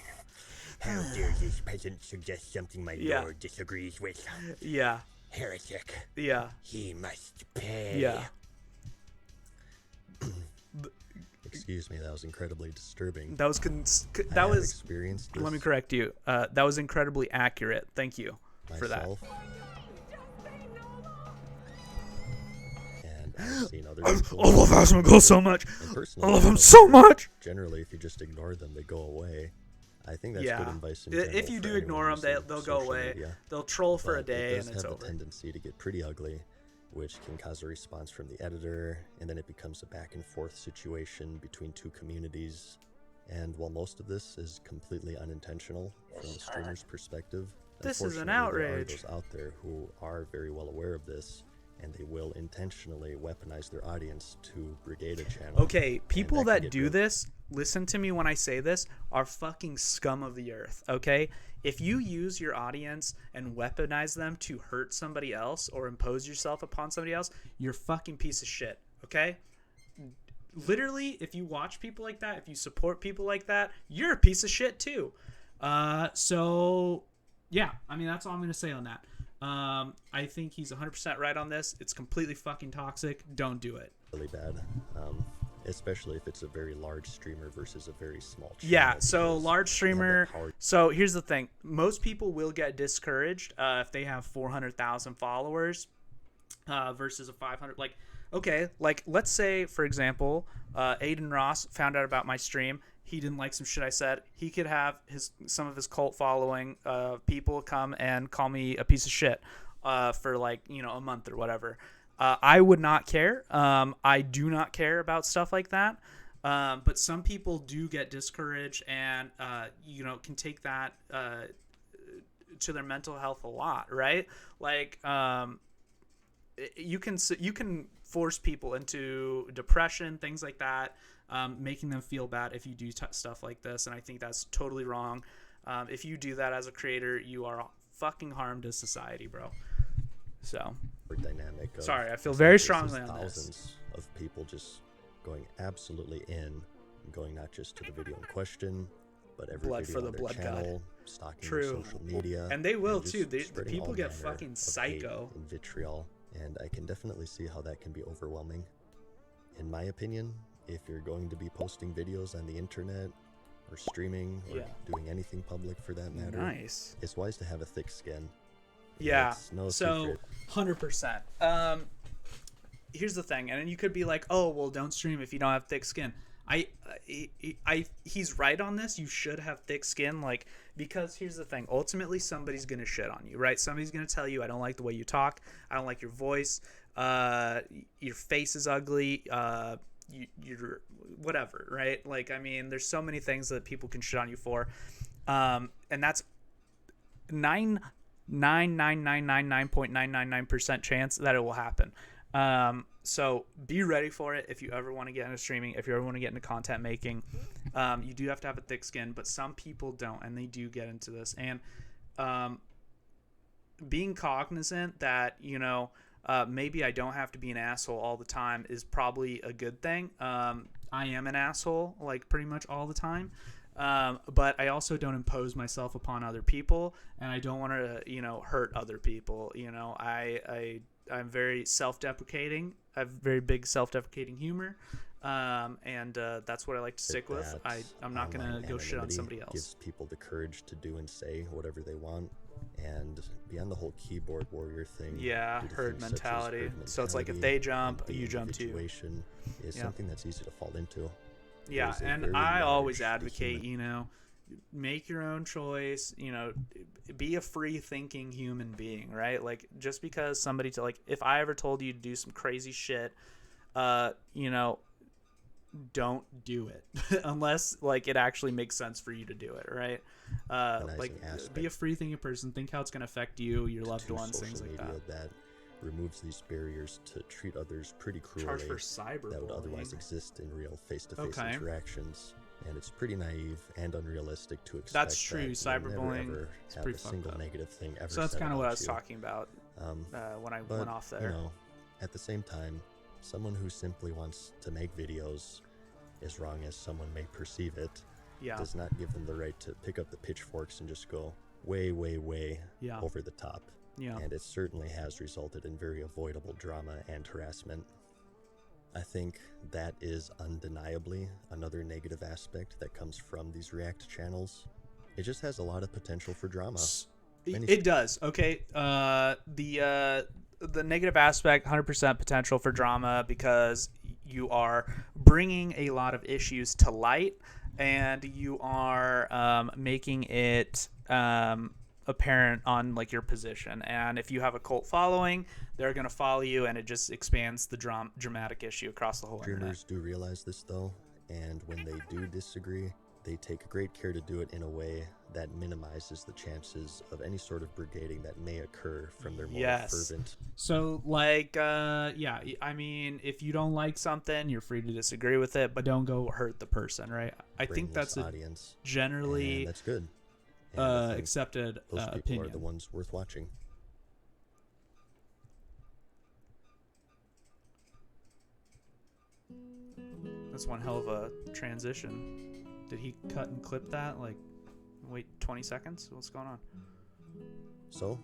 S2: How dare this peasant suggest something my lord disagrees with?
S6: Yeah.
S2: Heretic.
S6: Yeah.
S2: He must pay.
S6: Yeah.
S2: Excuse me, that was incredibly disturbing.
S6: That was
S2: experienced this
S6: let me correct you. That was incredibly accurate. Thank you for that.
S2: And I've seen other
S6: I
S2: people.
S6: love Asmongold so much. I love him
S2: know
S6: so much.
S2: Generally, if you just ignore them, they go away. I think that's good advice in general.
S6: If you do ignore them, they'll go away.
S2: Media.
S6: They'll troll for a day
S2: it
S6: and it's
S2: have
S6: over.
S2: a tendency to get pretty ugly, which can cause a response from the editor, and then it becomes a back and forth situation between two communities. And while most of this is completely unintentional from the streamer's perspective,
S6: this is an
S2: unfortunately,
S6: outrage.
S2: there are those out there who are very well aware of this, and they will intentionally weaponize their audience to brigade a channel.
S6: Okay, people that do this, listen to me when I say this, are fucking scum of the earth, okay? If you use your audience and weaponize them to hurt somebody else or impose yourself upon somebody else, you're a fucking piece of shit, okay? Literally, if you watch people like that, if you support people like that, you're a piece of shit too. So, yeah, I mean, that's all I'm going to say on that. I think he's 100% right on this. It's completely fucking toxic. Don't do it.
S2: really bad. Especially if it's a very large streamer versus a very small channel.
S6: Yeah, so
S2: because
S6: large
S2: they have that
S6: streamer.
S2: power.
S6: So here's the thing: most people will get discouraged if they have 400,000 followers versus a 500. Like, okay, like let's say for example, Aiden Ross found out about my stream. He didn't like some shit I said. He could have some of his cult following people come and call me a piece of shit for like a month or whatever. I would not care. I do not care about stuff like that. But some people do get discouraged and, can take that to their mental health a lot, right? Like, you can force people into depression, things like that, making them feel bad if you do stuff like this. And I think that's totally wrong. If you do that as a creator, you are fucking harm to society, bro. So
S2: Dynamic of,
S6: sorry, I feel very
S2: this is
S6: strongly on
S2: thousands
S6: this.
S2: of people just going absolutely in, going not just to the video in question, but every
S6: Blood
S2: video
S6: for
S2: on
S6: the
S2: their
S6: blood god.
S2: channel, stalking their
S6: True.
S2: social media,
S6: And they will
S2: just
S6: too. The
S2: spreading
S6: people
S2: all
S6: get
S2: manner
S6: fucking
S2: of
S6: psycho.
S2: hate and vitriol, and I can definitely see how that can be overwhelming. In my opinion, if you're going to be posting videos on the internet or streaming or
S6: Yeah.
S2: doing anything public for that matter,
S6: Nice.
S2: it's wise to have a thick skin.
S6: Yeah.
S2: It's no
S6: So
S2: secret.
S6: 100%. Here's the thing, and you could be like, "Oh, well, don't stream if you don't have thick skin." He's right on this. You should have thick skin, like, because here's the thing. Ultimately, somebody's gonna shit on you, right? Somebody's gonna tell you, "I don't like the way you talk. I don't like your voice. Your face is ugly. You're whatever, right?" Like, I mean, there's so many things that people can shit on you for, and that's 9.99999% chance that it will happen. So be ready for it if you ever want to get into streaming, if you ever want to get into content making. You do have to have a thick skin, but some people don't, and they do get into this. And being cognizant that, maybe I don't have to be an asshole all the time is probably a good thing. I am an asshole, like, pretty much all the time. But I also don't impose myself upon other people, and I don't want to, hurt other people. I'm very self-deprecating. I have very big self-deprecating humor, and that's what I like to stick with. I'm not gonna go shit on somebody else.
S2: Gives people the courage to do and say whatever they want, and beyond the whole keyboard warrior thing.
S6: Yeah,
S2: due to
S6: herd
S2: things such as
S6: mentality.
S2: herd
S6: So it's like if
S2: mentality
S6: they jump,
S2: and
S6: you jump too.
S2: individuation is
S6: Yeah.
S2: something that's easy to fall into.
S6: Yeah,
S2: There's a
S6: and
S2: very
S6: I always
S2: large
S6: advocate,
S2: human-
S6: make your own choice, be a free thinking human being, right? Like, just because somebody if I ever told you to do some crazy shit, don't do it unless it actually makes sense for you to do it, right? Be a free thinking person, think how it's going to affect you, your loved
S2: to
S6: ones, things
S2: social
S6: like
S2: media
S6: that.
S2: Removes these barriers to treat others pretty cruelly
S6: Charge for
S2: that would
S6: cyberbullying.
S2: otherwise exist in real face-to-face
S6: Okay.
S2: interactions, and it's pretty naive and unrealistic to expect
S6: That's true.
S2: that you'll never,
S6: Cyberbullying
S2: ever
S6: is
S2: have
S6: pretty
S2: a
S6: fucked
S2: single
S6: up.
S2: negative thing ever
S6: So that's
S2: said
S6: kind of what I
S2: about
S6: was
S2: you.
S6: talking about when I
S2: But,
S6: went off there.
S2: At the same time, someone who simply wants to make videos, as wrong as someone may perceive it,
S6: Yeah.
S2: does not give them the right to pick up the pitchforks and just go way, way, way
S6: Yeah.
S2: over the top.
S6: Yeah.
S2: And it certainly has resulted in very avoidable drama and harassment. I think that is undeniably another negative aspect that comes from these React channels. It just has a lot of potential for drama.
S6: It does. Okay. The negative aspect, 100% potential for drama, because you are bringing a lot of issues to light, and you are making it apparent on your position. And if you have a cult following, they're going to follow you, and it just expands the dramatic issue across the whole internet.
S2: Streamers do realize this though, and when they do disagree, they take great care to do it in a way that minimizes the chances of any sort of brigading that may occur from their more fervent.
S6: So I mean, if you don't like something, you're free to disagree with it, but don't go hurt the person, right? I think that's a
S2: audience.
S6: generally
S2: And that's good. And I think
S6: accepted
S2: those people
S6: opinion.
S2: are the ones worth watching.
S6: That's one hell of a transition. Did he cut and clip that? Wait 20 seconds? What's going on?
S2: So,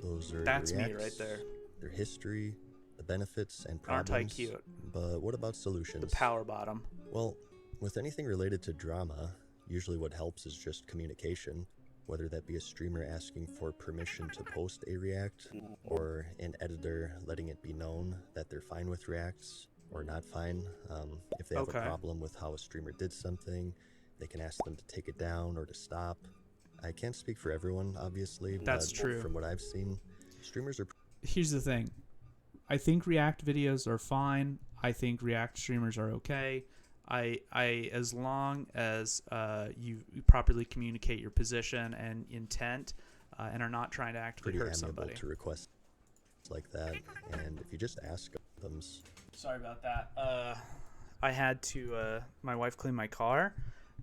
S2: those are
S6: That's
S2: the
S6: me
S2: reacts,
S6: right there.
S2: Their history, the benefits and
S6: Aren't
S2: problems.
S6: I cute?
S2: But what about solutions?
S6: The power bottom.
S2: Well, with anything related to drama, usually what helps is just communication, whether that be a streamer asking for permission to post a react, or an editor letting it be known that they're fine with reacts or not fine. If they have a problem with how a streamer did something, they can ask them to take it down or to stop. I can't speak for everyone, obviously,
S6: That's
S2: but
S6: true.
S2: From what I've seen, streamers are...
S6: Here's the thing. I think React videos are fine. I think React streamers are okay. I as long as you properly communicate your position and intent, and are not trying to actively hurt somebody.
S2: To request like that, and if you just ask them...
S6: Sorry about that. I had to, my wife cleaned my car,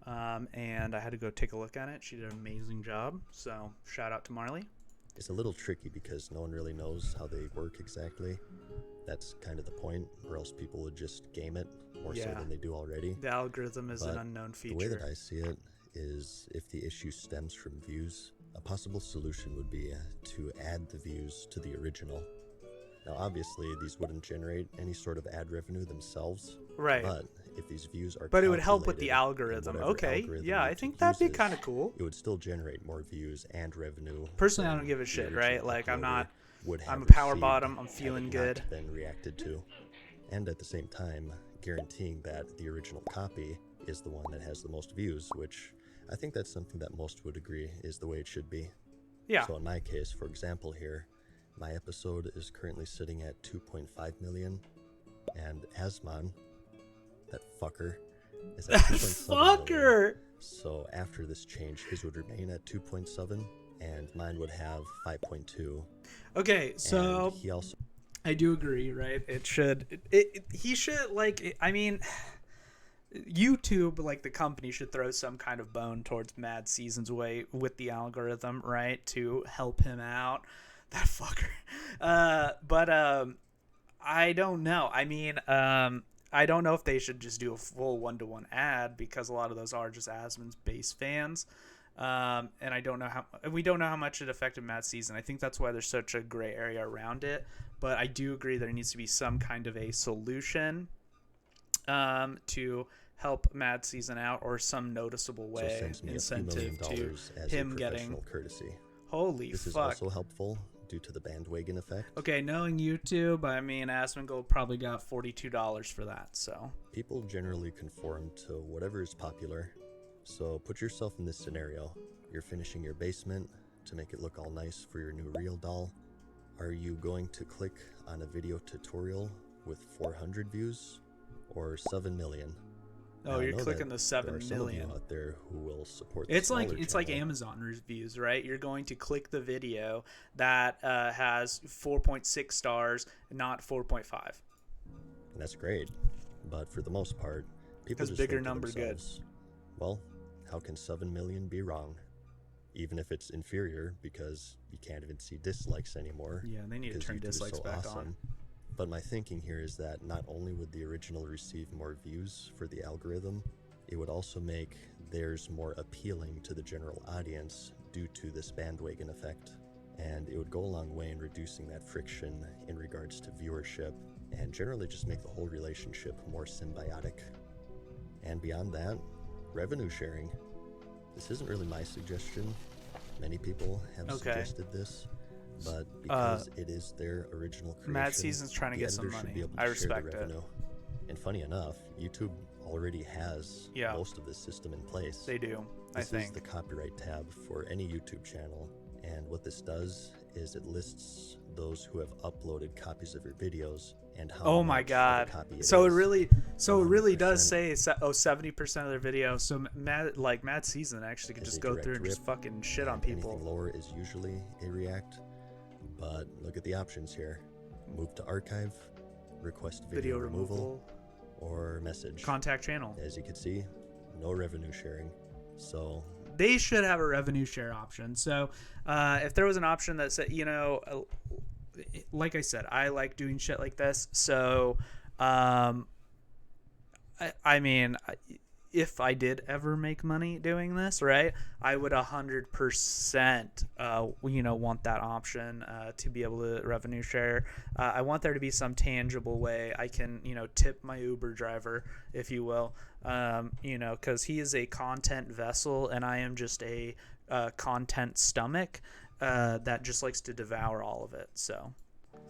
S6: and I had to go take a look at it. She did an amazing job, so shout out to Marley.
S2: It's a little tricky because no one really knows how they work exactly. That's kind of the point, or else people would just game it more so than they do already.
S6: The algorithm is an unknown feature.
S2: The way that I see it is, if the issue stems from views, a possible solution would be to add the views to the original. Now, obviously, these wouldn't generate any sort of ad revenue themselves.
S6: Right.
S2: But if these views are
S6: it would help with the algorithm. Okay. Yeah, I think that'd be kind of cool.
S2: It would still generate more views and revenue.
S6: Personally, I don't give a shit, right? Like, I'm a
S2: a
S6: power bottom. I'm feeling good.
S2: Been reacted to. And at the same time, guaranteeing that the original copy is the one that has the most views, which I think that's something that most would agree is the way it should be.
S6: Yeah.
S2: So in my case, for example here, my episode is currently sitting at 2.5 million, and Asman, that fucker, is at 2.7 million. So after this change, his would remain at 2.7, and mine would have 5.2.
S6: Okay, so
S2: and he also...
S6: I do agree, right? He should, like, I mean, YouTube, like the company, should throw some kind of bone towards Mad Season's way with the algorithm, right, to help him out. That fucker. But I don't know. I mean, I don't know if they should just do a full one-to-one ad, because a lot of those are just Asman's base fans. And we don't know how much it affected Mad Season. I think that's why there's such a gray area around it. But I do agree there needs to be some kind of a solution to help Mad Season out, or some noticeable way, incentive to him getting
S2: courtesy.
S6: Holy
S2: this
S6: fuck.
S2: Is also helpful due to the bandwagon effect.
S6: Okay, knowing YouTube, I mean, Asmongold probably got $42 for that, so.
S2: People generally conform to whatever is popular. So put yourself in this scenario. You're finishing your basement to make it look all nice for your new reel doll. Are you going to click on a video tutorial with 400 views or 7 million?
S6: Oh, you're clicking the 7 million.
S2: Some of you out there who will support
S6: it's like Amazon reviews, right? You're going to click the video that has 4.6 stars, not 4.5.
S2: And that's great, but for the most part, people just
S6: bigger
S2: think to
S6: number
S2: themselves, good. Well, how can 7 million be wrong? Even if it's inferior, because you can't even see dislikes anymore.
S6: Yeah, they need to turn dislikes back on.
S2: But my thinking here is that not only would the original receive more views for the algorithm, it would also make theirs more appealing to the general audience due to this bandwagon effect. And it would go a long way in reducing that friction in regards to viewership, and generally just make the whole relationship more symbiotic. And beyond that, revenue sharing. This isn't really my suggestion. Many people have suggested this. But because it is their original creation,
S6: Mad Season's trying to get some money. I respect it.
S2: And funny enough, YouTube already has most of this system in place.
S6: They do, I think.
S2: This is the copyright tab for any YouTube channel. And what this does is it lists those who have uploaded copies of your videos and how
S6: oh my god. So it really does say 70% of their video. So Mad Season actually could just go through and just fucking shit on people.
S2: Anything lower is usually a react. But look at the options here. Move to archive, request video removal, or message.
S6: Contact channel.
S2: As you can see, no revenue sharing. So
S6: they should have a revenue share option. So if there was an option that said, like I said, I like doing shit like this. So I mean, if I did ever make money doing this, right, I would 100%, want that option to be able to revenue share. I want there to be some tangible way I can, tip my Uber driver, if you will, because he is a content vessel and I am just a content stomach that just likes to devour all of it. So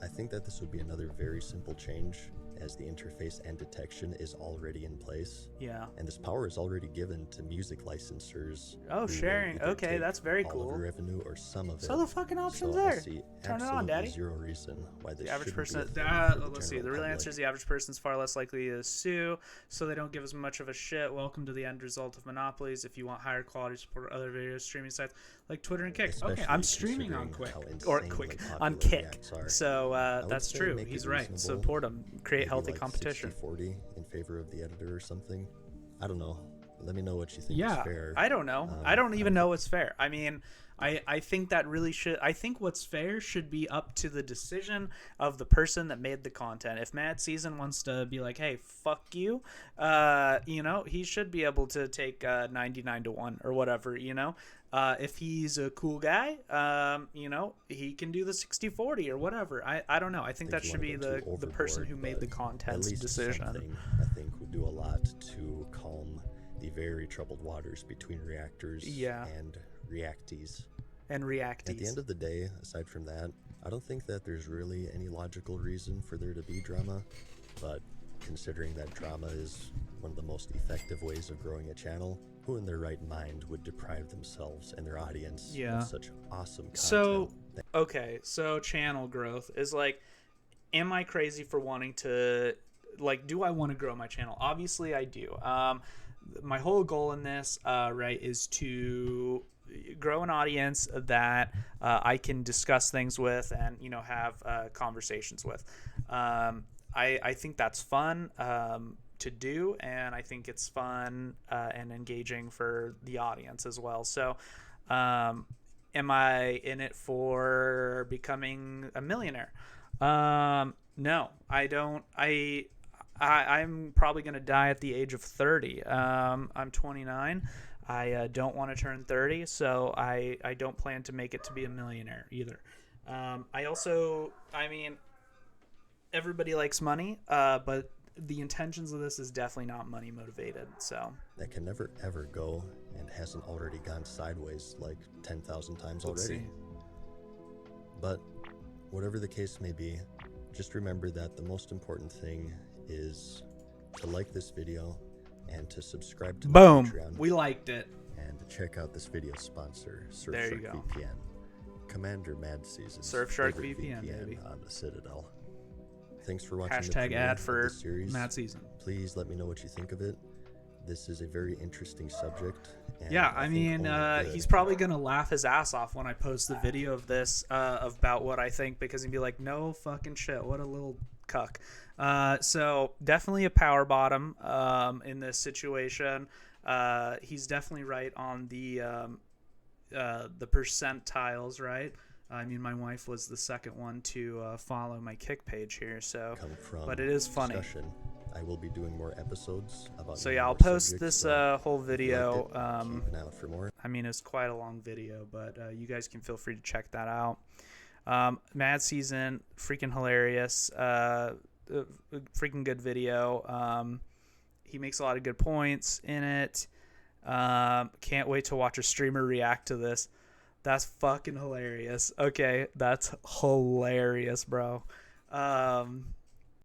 S2: I think that this would be another very simple change, as the interface and detection is already in place.
S6: yeah.
S2: And this power is already given to music licensors.
S6: Oh,
S2: who will
S6: sharing.
S2: either
S6: Okay,
S2: take
S6: that's very
S2: all
S6: cool.
S2: of the revenue or some of it.
S6: So the fucking option's
S2: So I
S6: there.
S2: see
S6: Turn it on,
S2: absolutely
S6: Daddy.
S2: zero reason why this
S6: The average
S2: shouldn't be
S6: person.
S2: a thing for the
S6: Let's see. The
S2: general
S6: real
S2: public.
S6: answer is the average person is far less likely to sue, so they don't give as much of a shit. Welcome to the end result of monopolies. If you want higher quality support, other video streaming sites like Twitter and Kick. Okay,
S2: Especially
S6: I'm streaming on
S2: considering
S6: Quick
S2: how
S6: or
S2: insanely
S6: Quick
S2: popular
S6: on Kick.
S2: Reacts are.
S6: So
S2: I would
S6: that's
S2: say
S6: true.
S2: make it
S6: He's right.
S2: reasonable.
S6: Support them. Create
S2: Maybe
S6: healthy
S2: like
S6: competition.
S2: 60-40 in favor of the editor or something. I don't know. Let me know what you think
S6: Yeah,
S2: is fair.
S6: I don't know. I don't even know what's fair. I mean, I think that really should. I think what's fair should be up to the decision of the person that made the content. If Mad Season wants to be like, "Hey, fuck you," he should be able to take 99-1 or whatever. If he's a cool guy, he can do the 60-40 or whatever. I don't know. I think that should be the person who made the content's decision.
S2: Something I think would do a lot to calm the very troubled waters between reactors and reactees.
S6: And reactees.
S2: At the end of the day, aside from that, I don't think that there's really any logical reason for there to be drama, but considering that drama is one of the most effective ways of growing a channel, who in their right mind would deprive themselves and their audience of such awesome content?
S6: So channel growth is like, am I crazy for wanting to, do I want to grow my channel? Obviously I do. My whole goal in this, is to grow an audience that I can discuss things with and, have conversations with. I think that's fun to do, and I think it's fun and engaging for the audience as well. So am I in it for becoming a millionaire? No, I don't. I'm probably going to die at the age of 30. I'm 29. I don't want to turn 30, so I don't plan to make it to be a millionaire either. Everybody likes money, but the intentions of this is definitely not money motivated. So
S2: that can never ever go and hasn't already gone sideways like 10,000 times
S6: Let's
S2: already.
S6: see.
S2: But whatever the case may be, just remember that the most important thing is to like this video and to subscribe to my
S6: Boom.
S2: Patreon.
S6: We liked it.
S2: And to check out this video's sponsor,
S6: There you
S2: Surfshark
S6: go.
S2: VPN. Commander Mad Season's
S6: Surfshark
S2: favorite
S6: VPN, baby.
S2: on the Citadel. Thanks for watching the
S6: Hashtag
S2: premiere
S6: ad
S2: of
S6: for
S2: this series.
S6: Mad Season.
S2: Please let me know what you think of it. This is a very interesting subject. And
S6: Yeah,
S2: I
S6: I
S2: think
S6: mean,
S2: only good.
S6: he's probably going to laugh his ass off when I post the video of this about what I think, because he'd be like, no fucking shit, what a little cuck. So definitely a power bottom in this situation. He's definitely right on the percentiles, right? I mean, my wife was the second one to follow my Kick page here, so
S2: Come from
S6: but it is funny.
S2: discussion. I will be doing more episodes about
S6: So
S2: many
S6: yeah, I'll
S2: more
S6: post
S2: subjects,
S6: this
S2: so
S6: whole
S2: if you
S6: video.
S2: liked it, keep an eye out for more.
S6: I mean, it's quite a long video, but you guys can feel free to check that out. Mad Season, freaking hilarious. Freaking good video. He makes a lot of good points in it. Can't wait to watch a streamer react to this. That's fucking hilarious. Okay, that's hilarious, bro.